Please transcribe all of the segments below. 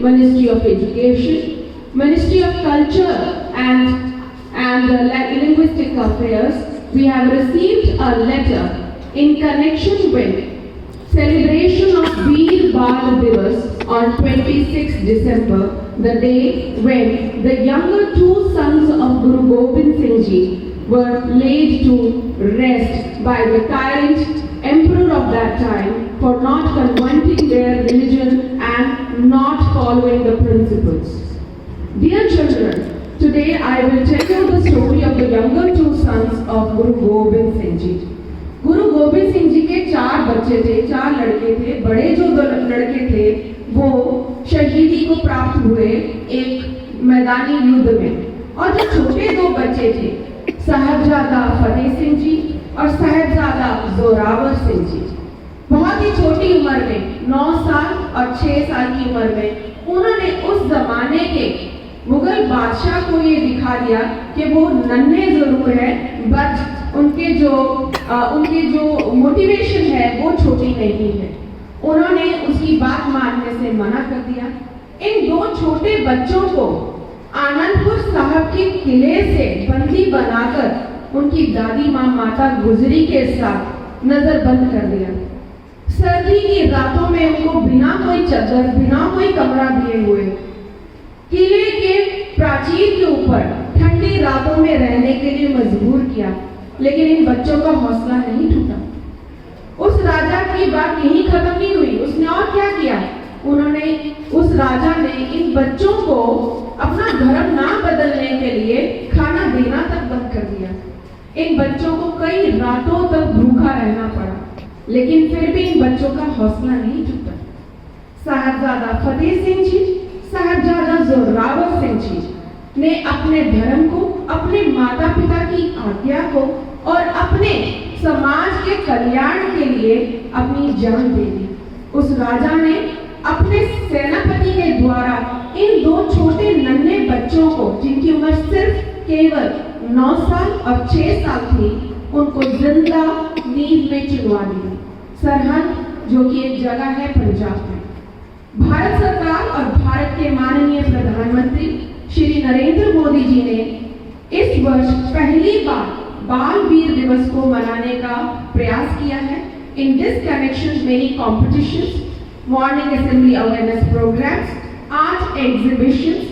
Ministry of Education, Ministry of Culture and Linguistic Affairs, we have received a letter in connection with celebration of Veer Bal Divas on 26 December, the day when the younger two sons of Guru Gobind Singh Ji were laid to rest by the tyrant emperor of that time for not converting their religion and not following the principles. Dear children, today I will tell you the story of the younger two sons of Guru Gobind Singh Ji. Guru Gobind Singh ji के 4 बच्चे थे, 4 लड़के थे। बड़े जो 2 लड़के थे वो शहीदी को प्राप्त हुए एक मैदानी युद्ध में, और जो छोटे 2 बच्चे थे साहबजादा फतेह सिंह जी और साहबजादा जोरावर सिंह जी, बहुत ही छोटी उम्र में 9 साल और 6 साल की उम्र में उन्होंने उस जमाने के मुगल बादशाह को ये दिखा दिया कि वो नन्हे जरूर है बट उनके जो मोटिवेशन है वो छोटी नहीं है। उन्होंने उसकी बात मानने से मना कर दिया। इन 2 छोटे बच्चों को आनंदपुर साहब के किले से बंदी बनाकर उनकी दादी माँ माता गुजरी के साथ नजरबंद कर दिया। सर्दी की रातों में उनको बिना कोई चादर, बिना कोई कमरा दिए हुए किले के प्राचीर के ऊपर ठंडी रातों में रहने के लिए मजबूर किया। लेकिन इन बच्चों का हौसला नहीं टूटा। उस राजा की बात यही खत्म नहीं हुई, उसने और क्या किया, उस राजा ने इन बच्चों को अपना धर्म ना बदलने के लिए खाना देना तक बंद कर दिया। इन बच्चों को कई रातों तक भूखा रहना पड़ा, लेकिन फिर भी इन बच्चों का हौसला नहीं टूटा। साहबजादा फतेह सिंह जी, साहबजादा जोरावर सिंह जी ने अपने धर्म को, अपने माता पिता की आज्ञा को और अपने समाज के कल्याण के लिए अपनी जान दे दी। उस राजा ने अपने सेनापति के द्वारा इन 2 छोटे नन्हे बच्चों को, जिनकी उम्र सिर्फ केवल 9 साल और 6 साल थी, उनको जिंदा नींद में चुनवा दिया। सरहद, जो कि एक जगह है पंजाब में। भारत सरकार और भारत के माननीय प्रधानमंत्री श्री नरेंद्र मोदी जी ने इस वर्ष पहली बार बाल वीर दिवस को मनाने का प्रयास किया है। In this connection many competitions, morning assembly awareness programs, art exhibitions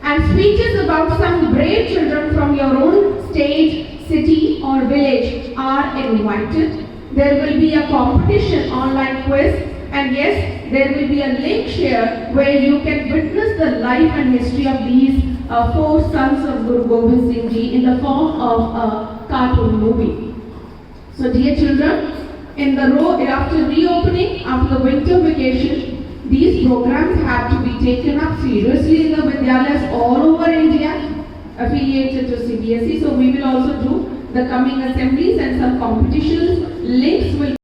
and speeches about some brave children from your own state, city or village are invited. There will be a competition online quiz, and yes, there will be a link share where you can witness the life and history of these 4 sons of Guru Gobind Singh Ji in the form of a cartoon movie. So dear children, after reopening after the winter vacation, these programs have to be taken up seriously in the Vidyalayas all over India affiliated to CBSE. So we will also do the coming assemblies and some competitions. Links will